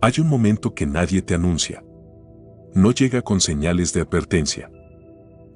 Hay un momento que nadie te anuncia. No llega con señales de advertencia.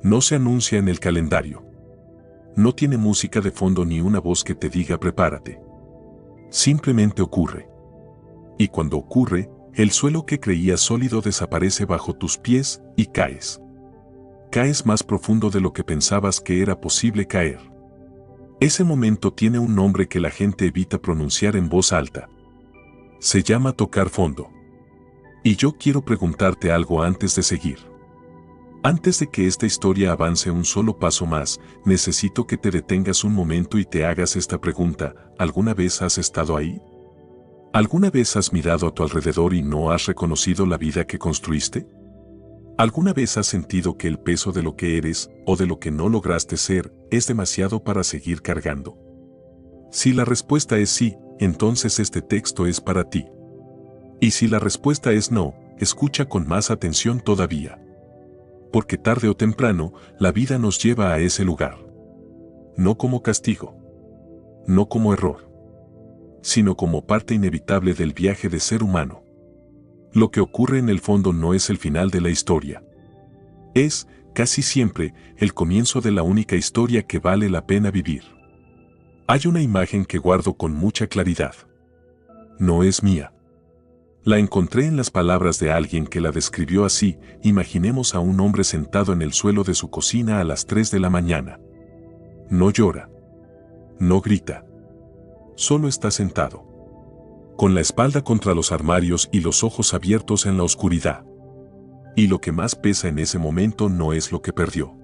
No se anuncia en el calendario. No tiene música de fondo ni una voz que te diga prepárate. Simplemente ocurre. Y cuando ocurre, el suelo que creías sólido desaparece bajo tus pies y caes. Caes más profundo de lo que pensabas que era posible caer. Ese momento tiene un nombre que la gente evita pronunciar en voz alta. Se llama tocar fondo. Y yo quiero preguntarte algo antes de seguir. Antes de que esta historia avance un solo paso más, necesito que te detengas un momento y te hagas esta pregunta: ¿alguna vez has estado ahí? ¿Alguna vez has mirado a tu alrededor y no has reconocido la vida que construiste? ¿Alguna vez has sentido que el peso de lo que eres o de lo que no lograste ser es demasiado para seguir cargando? Si la respuesta es sí, entonces este texto es para ti. Y si la respuesta es no, escucha con más atención todavía. Porque tarde o temprano, la vida nos lleva a ese lugar. No como castigo. No como error. Sino como parte inevitable del viaje de ser humano. Lo que ocurre en el fondo no es el final de la historia. Es, casi siempre, el comienzo de la única historia que vale la pena vivir. Hay una imagen que guardo con mucha claridad. No es mía. La encontré en las palabras de alguien que la describió así: imaginemos a un hombre sentado en el suelo de su cocina a las 3 de la mañana. No llora. No grita. Solo está sentado. Con la espalda contra los armarios y los ojos abiertos en la oscuridad. Y lo que más pesa en ese momento no es lo que perdió.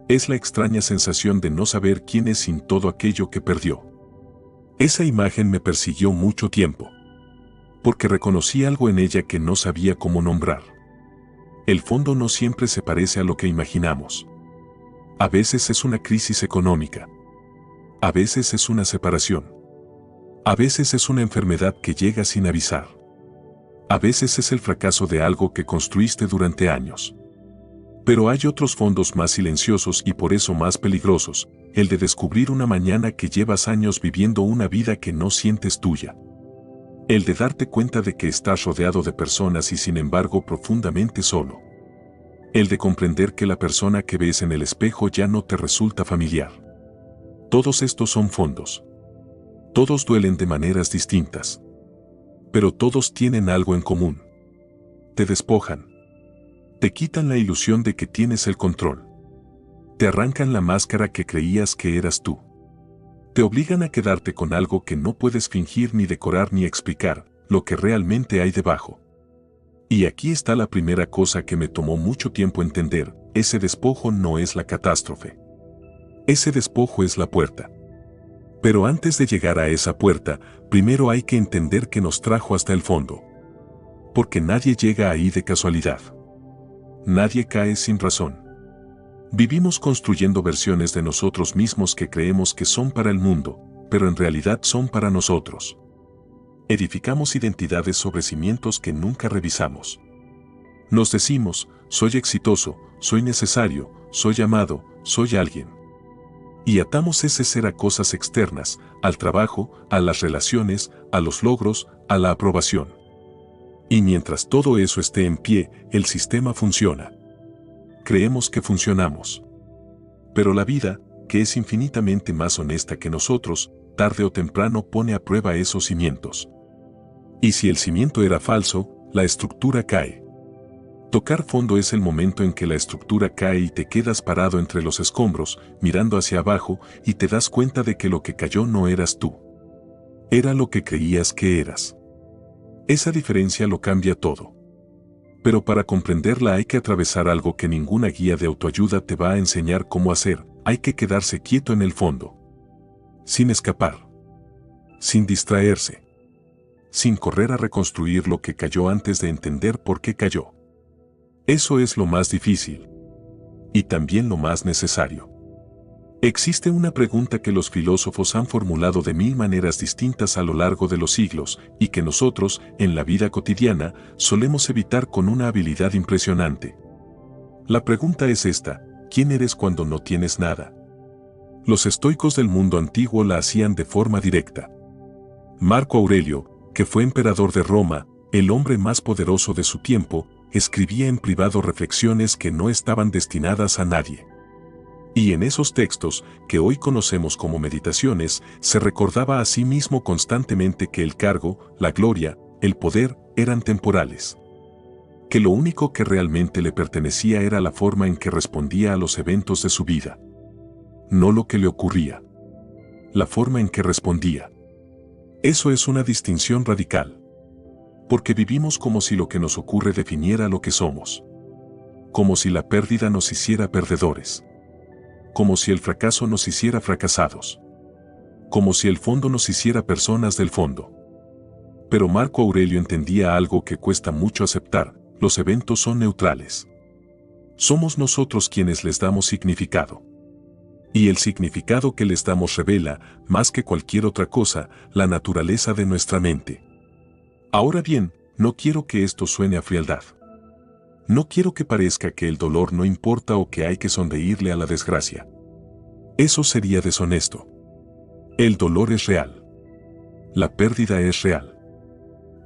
Es la extraña sensación de no saber quién es sin todo aquello que perdió. Esa imagen me persiguió mucho tiempo. Porque reconocí algo en ella que no sabía cómo nombrar. El fondo no siempre se parece a lo que imaginamos. A veces es una crisis económica. A veces es una separación. A veces es una enfermedad que llega sin avisar. A veces es el fracaso de algo que construiste durante años. Pero hay otros fondos más silenciosos y por eso más peligrosos: el de descubrir una mañana que llevas años viviendo una vida que no sientes tuya. El de darte cuenta de que estás rodeado de personas y sin embargo profundamente solo. El de comprender que la persona que ves en el espejo ya no te resulta familiar. Todos estos son fondos. Todos duelen de maneras distintas. Pero todos tienen algo en común. Te despojan. Te quitan la ilusión de que tienes el control. Te arrancan la máscara que creías que eras tú. Te obligan a quedarte con algo que no puedes fingir ni decorar ni explicar: lo que realmente hay debajo. Y aquí está la primera cosa que me tomó mucho tiempo entender: ese despojo no es la catástrofe. Ese despojo es la puerta. Pero antes de llegar a esa puerta, primero hay que entender que nos trajo hasta el fondo. Porque nadie llega ahí de casualidad. Nadie cae sin razón. Vivimos construyendo versiones de nosotros mismos que creemos que son para el mundo, pero en realidad son para nosotros. Edificamos identidades sobre cimientos que nunca revisamos. Nos decimos: soy exitoso, soy necesario, soy amado, soy alguien. Y atamos ese ser a cosas externas: al trabajo, a las relaciones, a los logros, a la aprobación. Y mientras todo eso esté en pie, el sistema funciona. Creemos que funcionamos. Pero la vida, que es infinitamente más honesta que nosotros, tarde o temprano pone a prueba esos cimientos. Y si el cimiento era falso, la estructura cae. Tocar fondo es el momento en que la estructura cae y te quedas parado entre los escombros, mirando hacia abajo, y te das cuenta de que lo que cayó no eras tú. Era lo que creías que eras. Esa diferencia lo cambia todo. Pero para comprenderla hay que atravesar algo que ninguna guía de autoayuda te va a enseñar cómo hacer: hay que quedarse quieto en el fondo. Sin escapar. Sin distraerse. Sin correr a reconstruir lo que cayó antes de entender por qué cayó. Eso es lo más difícil. Y también lo más necesario. Existe una pregunta que los filósofos han formulado de 1000 maneras distintas a lo largo de los siglos, y que nosotros, en la vida cotidiana, solemos evitar con una habilidad impresionante. La pregunta es esta: ¿quién eres cuando no tienes nada? Los estoicos del mundo antiguo la hacían de forma directa. Marco Aurelio, que fue emperador de Roma, el hombre más poderoso de su tiempo, escribía en privado reflexiones que no estaban destinadas a nadie. Y en esos textos, que hoy conocemos como meditaciones, se recordaba a sí mismo constantemente que el cargo, la gloria, el poder, eran temporales. Que lo único que realmente le pertenecía era la forma en que respondía a los eventos de su vida. No lo que le ocurría. La forma en que respondía. Eso es una distinción radical. Porque vivimos como si lo que nos ocurre definiera lo que somos. Como si la pérdida nos hiciera perdedores. Como si el fracaso nos hiciera fracasados. Como si el fondo nos hiciera personas del fondo. Pero Marco Aurelio entendía algo que cuesta mucho aceptar: los eventos son neutrales. Somos nosotros quienes les damos significado. Y el significado que les damos revela, más que cualquier otra cosa, la naturaleza de nuestra mente. Ahora bien, no quiero que esto suene a frialdad. No quiero que parezca que el dolor no importa o que hay que sonreírle a la desgracia. Eso sería deshonesto. El dolor es real. La pérdida es real.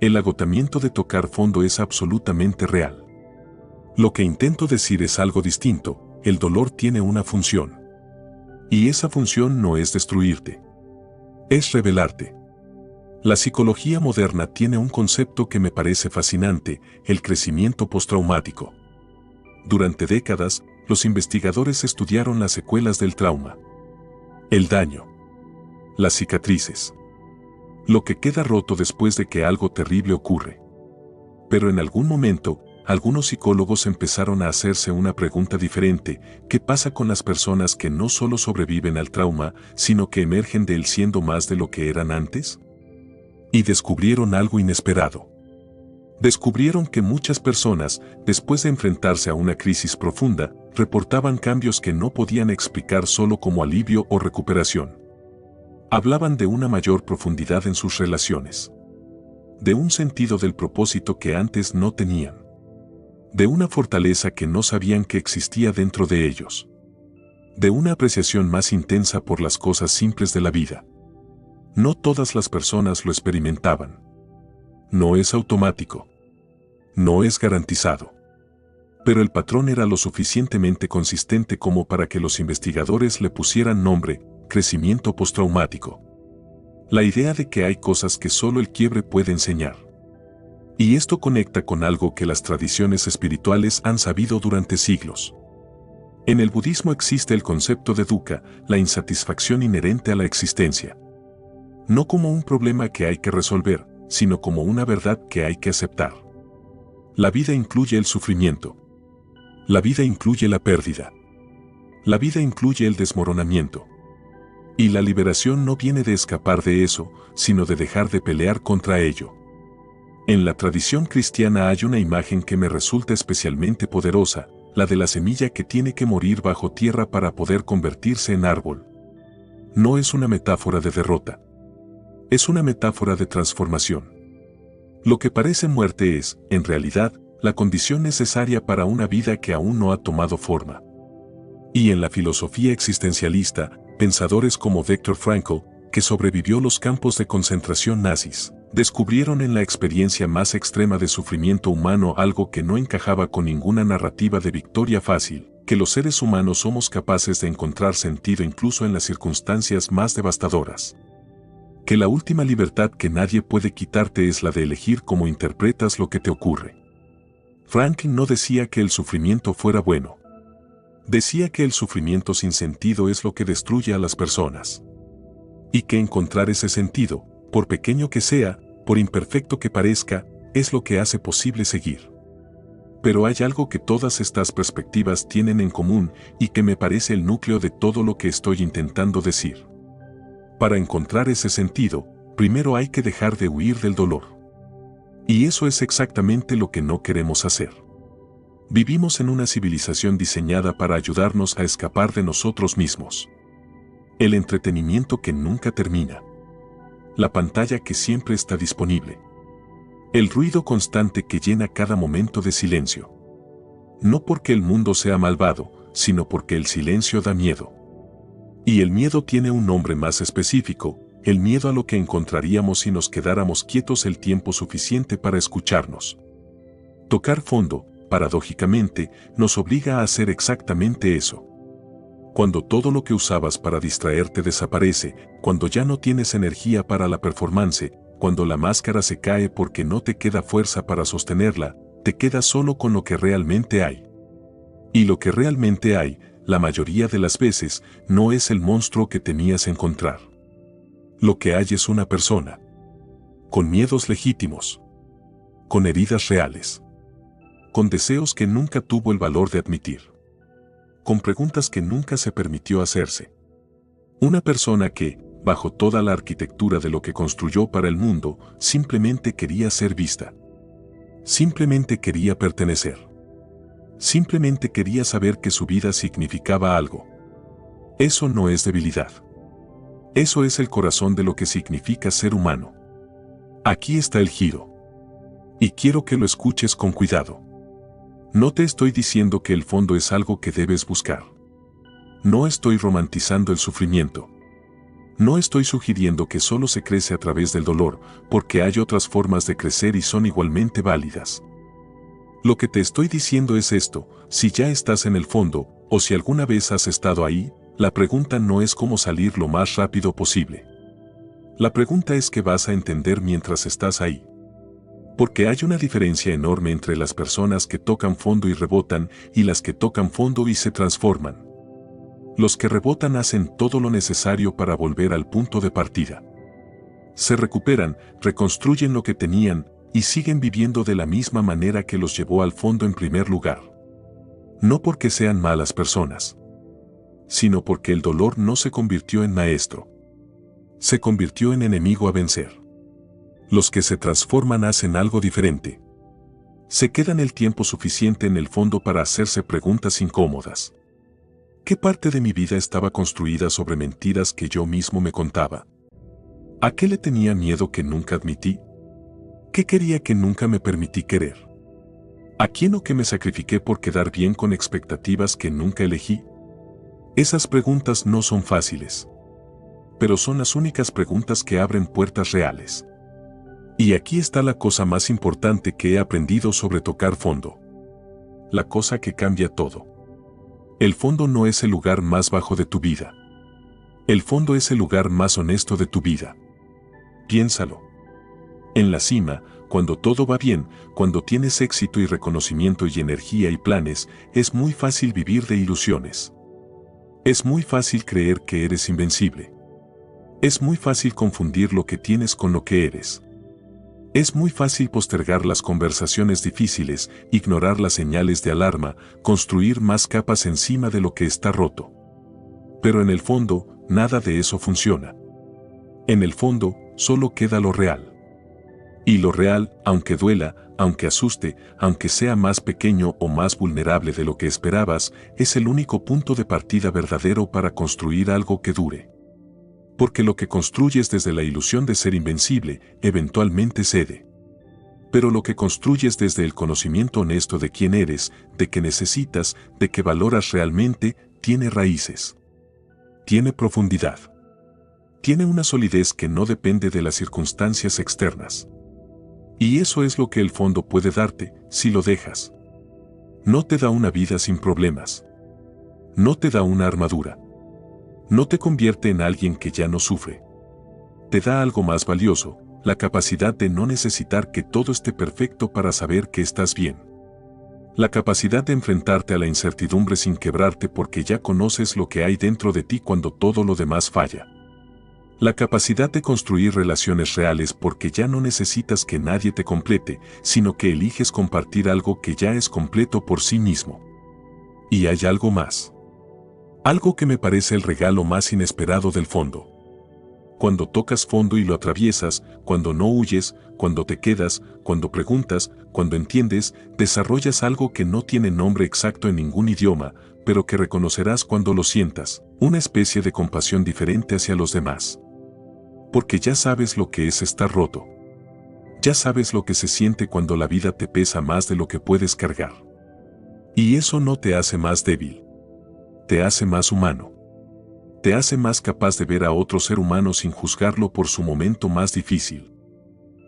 El agotamiento de tocar fondo es absolutamente real. Lo que intento decir es algo distinto: el dolor tiene una función. Y esa función no es destruirte. Es revelarte. La psicología moderna tiene un concepto que me parece fascinante: el crecimiento postraumático. Durante décadas, los investigadores estudiaron las secuelas del trauma. El daño. Las cicatrices. Lo que queda roto después de que algo terrible ocurre. Pero en algún momento, algunos psicólogos empezaron a hacerse una pregunta diferente: ¿qué pasa con las personas que no solo sobreviven al trauma, sino que emergen de él siendo más de lo que eran antes? Y descubrieron algo inesperado. Descubrieron que muchas personas, después de enfrentarse a una crisis profunda, reportaban cambios que no podían explicar solo como alivio o recuperación. Hablaban de una mayor profundidad en sus relaciones. De un sentido del propósito que antes no tenían. De una fortaleza que no sabían que existía dentro de ellos. De una apreciación más intensa por las cosas simples de la vida. No todas las personas lo experimentaban. No es automático. No es garantizado. Pero el patrón era lo suficientemente consistente como para que los investigadores le pusieran nombre: crecimiento postraumático. La idea de que hay cosas que solo el quiebre puede enseñar. Y esto conecta con algo que las tradiciones espirituales han sabido durante siglos. En el budismo existe el concepto de dukkha, la insatisfacción inherente a la existencia. No como un problema que hay que resolver, sino como una verdad que hay que aceptar. La vida incluye el sufrimiento. La vida incluye la pérdida. La vida incluye el desmoronamiento. Y la liberación no viene de escapar de eso, sino de dejar de pelear contra ello. En la tradición cristiana hay una imagen que me resulta especialmente poderosa: la de la semilla que tiene que morir bajo tierra para poder convertirse en árbol. No es una metáfora de derrota. Es una metáfora de transformación. Lo que parece muerte es, en realidad, la condición necesaria para una vida que aún no ha tomado forma. Y en la filosofía existencialista, pensadores como Viktor Frankl, que sobrevivió los campos de concentración nazis, descubrieron en la experiencia más extrema de sufrimiento humano algo que no encajaba con ninguna narrativa de victoria fácil: que los seres humanos somos capaces de encontrar sentido incluso en las circunstancias más devastadoras. Que la última libertad que nadie puede quitarte es la de elegir cómo interpretas lo que te ocurre. Franklin no decía que el sufrimiento fuera bueno. Decía que el sufrimiento sin sentido es lo que destruye a las personas. Y que encontrar ese sentido, por pequeño que sea, por imperfecto que parezca, es lo que hace posible seguir. Pero hay algo que todas estas perspectivas tienen en común y que me parece el núcleo de todo lo que estoy intentando decir. Para encontrar ese sentido, primero hay que dejar de huir del dolor. Y eso es exactamente lo que no queremos hacer. Vivimos en una civilización diseñada para ayudarnos a escapar de nosotros mismos. El entretenimiento que nunca termina. La pantalla que siempre está disponible. El ruido constante que llena cada momento de silencio. No porque el mundo sea malvado, sino porque el silencio da miedo. Y el miedo tiene un nombre más específico: el miedo a lo que encontraríamos si nos quedáramos quietos el tiempo suficiente para escucharnos. Tocar fondo, paradójicamente, nos obliga a hacer exactamente eso. Cuando todo lo que usabas para distraerte desaparece, cuando ya no tienes energía para la performance, cuando la máscara se cae porque no te queda fuerza para sostenerla, te quedas solo con lo que realmente hay. Y lo que realmente hay, la mayoría de las veces, no es el monstruo que temías encontrar. Lo que hay es una persona. Con miedos legítimos. Con heridas reales. Con deseos que nunca tuvo el valor de admitir. Con preguntas que nunca se permitió hacerse. Una persona que, bajo toda la arquitectura de lo que construyó para el mundo, simplemente quería ser vista. Simplemente quería pertenecer. Simplemente quería saber que su vida significaba algo. Eso no es debilidad. Eso es el corazón de lo que significa ser humano. Aquí está el giro. Y quiero que lo escuches con cuidado. No te estoy diciendo que el fondo es algo que debes buscar. No estoy romantizando el sufrimiento. No estoy sugiriendo que solo se crece a través del dolor, porque hay otras formas de crecer y son igualmente válidas. Lo que te estoy diciendo es esto: si ya estás en el fondo, o si alguna vez has estado ahí, la pregunta no es cómo salir lo más rápido posible. La pregunta es qué vas a entender mientras estás ahí. Porque hay una diferencia enorme entre las personas que tocan fondo y rebotan, y las que tocan fondo y se transforman. Los que rebotan hacen todo lo necesario para volver al punto de partida. Se recuperan, reconstruyen lo que tenían, y siguen viviendo de la misma manera que los llevó al fondo en primer lugar. No porque sean malas personas, sino porque el dolor no se convirtió en maestro. Se convirtió en enemigo a vencer. Los que se transforman hacen algo diferente. Se quedan el tiempo suficiente en el fondo para hacerse preguntas incómodas. ¿Qué parte de mi vida estaba construida sobre mentiras que yo mismo me contaba? ¿A qué le tenía miedo que nunca admití? ¿Qué quería que nunca me permití querer? ¿A quién o qué me sacrifiqué por quedar bien con expectativas que nunca elegí? Esas preguntas no son fáciles. Pero son las únicas preguntas que abren puertas reales. Y aquí está la cosa más importante que he aprendido sobre tocar fondo. La cosa que cambia todo. El fondo no es el lugar más bajo de tu vida. El fondo es el lugar más honesto de tu vida. Piénsalo. En la cima, cuando todo va bien, cuando tienes éxito y reconocimiento y energía y planes, es muy fácil vivir de ilusiones. Es muy fácil creer que eres invencible. Es muy fácil confundir lo que tienes con lo que eres. Es muy fácil postergar las conversaciones difíciles, ignorar las señales de alarma, construir más capas encima de lo que está roto. Pero en el fondo, nada de eso funciona. En el fondo, solo queda lo real. Y lo real, aunque duela, aunque asuste, aunque sea más pequeño o más vulnerable de lo que esperabas, es el único punto de partida verdadero para construir algo que dure. Porque lo que construyes desde la ilusión de ser invencible, eventualmente cede. Pero lo que construyes desde el conocimiento honesto de quién eres, de qué necesitas, de qué valoras realmente, tiene raíces. Tiene profundidad. Tiene una solidez que no depende de las circunstancias externas. Y eso es lo que el fondo puede darte, si lo dejas. No te da una vida sin problemas. No te da una armadura. No te convierte en alguien que ya no sufre. Te da algo más valioso, la capacidad de no necesitar que todo esté perfecto para saber que estás bien. La capacidad de enfrentarte a la incertidumbre sin quebrarte porque ya conoces lo que hay dentro de ti cuando todo lo demás falla. La capacidad de construir relaciones reales porque ya no necesitas que nadie te complete, sino que eliges compartir algo que ya es completo por sí mismo. Y hay algo más. Algo que me parece el regalo más inesperado del fondo. Cuando tocas fondo y lo atraviesas, cuando no huyes, cuando te quedas, cuando preguntas, cuando entiendes, desarrollas algo que no tiene nombre exacto en ningún idioma, pero que reconocerás cuando lo sientas, una especie de compasión diferente hacia los demás. Porque ya sabes lo que es estar roto. Ya sabes lo que se siente cuando la vida te pesa más de lo que puedes cargar. Y eso no te hace más débil. Te hace más humano. Te hace más capaz de ver a otro ser humano sin juzgarlo por su momento más difícil.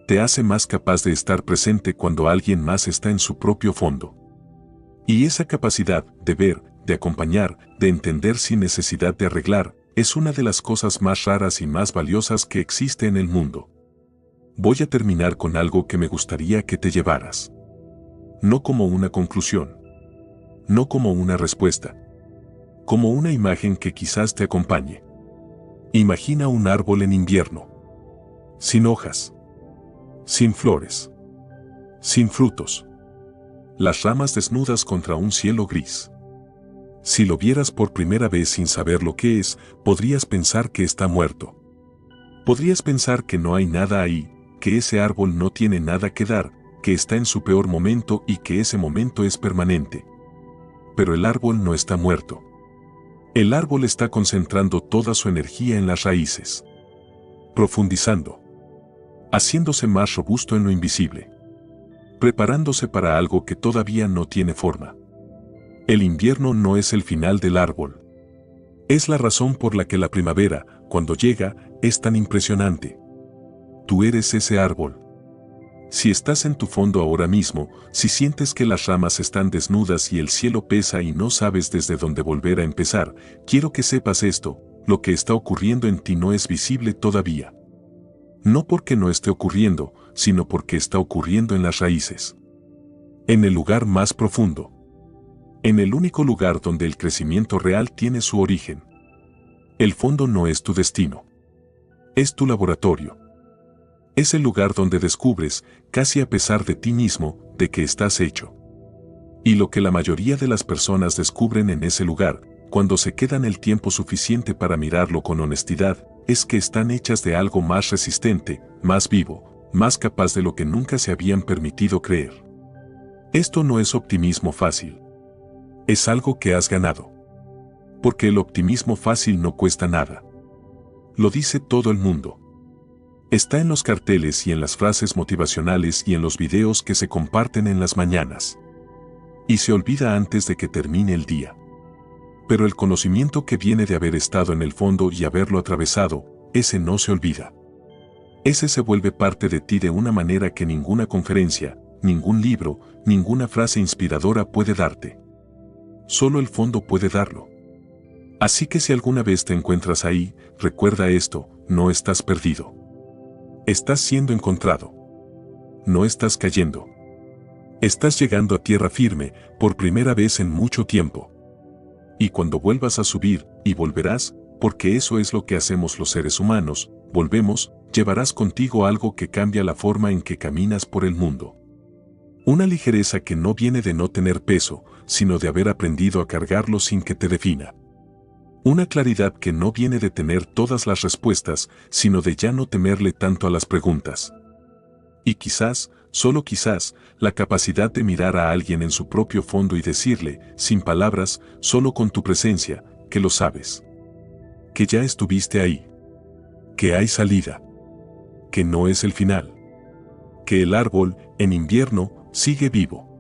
Te hace más capaz de estar presente cuando alguien más está en su propio fondo. Y esa capacidad de ver, de acompañar, de entender sin necesidad de arreglar, es una de las cosas más raras y más valiosas que existe en el mundo. Voy a terminar con algo que me gustaría que te llevaras. No como una conclusión. No como una respuesta. Como una imagen que quizás te acompañe. Imagina un árbol en invierno. Sin hojas. Sin flores. Sin frutos. Las ramas desnudas contra un cielo gris. Si lo vieras por primera vez sin saber lo que es, podrías pensar que está muerto. Podrías pensar que no hay nada ahí, que ese árbol no tiene nada que dar, que está en su peor momento y que ese momento es permanente. Pero el árbol no está muerto. El árbol está concentrando toda su energía en las raíces. Profundizando. Haciéndose más robusto en lo invisible. Preparándose para algo que todavía no tiene forma. El invierno no es el final del árbol. Es la razón por la que la primavera, cuando llega, es tan impresionante. Tú eres ese árbol. Si estás en tu fondo ahora mismo, si sientes que las ramas están desnudas y el cielo pesa y no sabes desde dónde volver a empezar, quiero que sepas esto: lo que está ocurriendo en ti no es visible todavía. No porque no esté ocurriendo, sino porque está ocurriendo en las raíces. En el lugar más profundo. En el único lugar donde el crecimiento real tiene su origen. El fondo no es tu destino. Es tu laboratorio. Es el lugar donde descubres, casi a pesar de ti mismo, de qué estás hecho. Y lo que la mayoría de las personas descubren en ese lugar, cuando se quedan el tiempo suficiente para mirarlo con honestidad, es que están hechas de algo más resistente, más vivo, más capaz de lo que nunca se habían permitido creer. Esto no es optimismo fácil. Es algo que has ganado. Porque el optimismo fácil no cuesta nada. Lo dice todo el mundo. Está en los carteles y en las frases motivacionales y en los videos que se comparten en las mañanas. Y se olvida antes de que termine el día. Pero el conocimiento que viene de haber estado en el fondo y haberlo atravesado, ese no se olvida. Ese se vuelve parte de ti de una manera que ninguna conferencia, ningún libro, ninguna frase inspiradora puede darte. Solo el fondo puede darlo. Así que si alguna vez te encuentras ahí, recuerda esto: no estás perdido. Estás siendo encontrado. No estás cayendo. Estás llegando a tierra firme, por primera vez en mucho tiempo. Y cuando vuelvas a subir, y volverás, porque eso es lo que hacemos los seres humanos, volvemos, llevarás contigo algo que cambia la forma en que caminas por el mundo. Una ligereza que no viene de no tener peso, sino de haber aprendido a cargarlo sin que te defina. Una claridad que no viene de tener todas las respuestas, sino de ya no temerle tanto a las preguntas. Y quizás, solo quizás, la capacidad de mirar a alguien en su propio fondo y decirle, sin palabras, solo con tu presencia, que lo sabes. Que ya estuviste ahí. Que hay salida. Que no es el final. Que el árbol, en invierno, sigue vivo.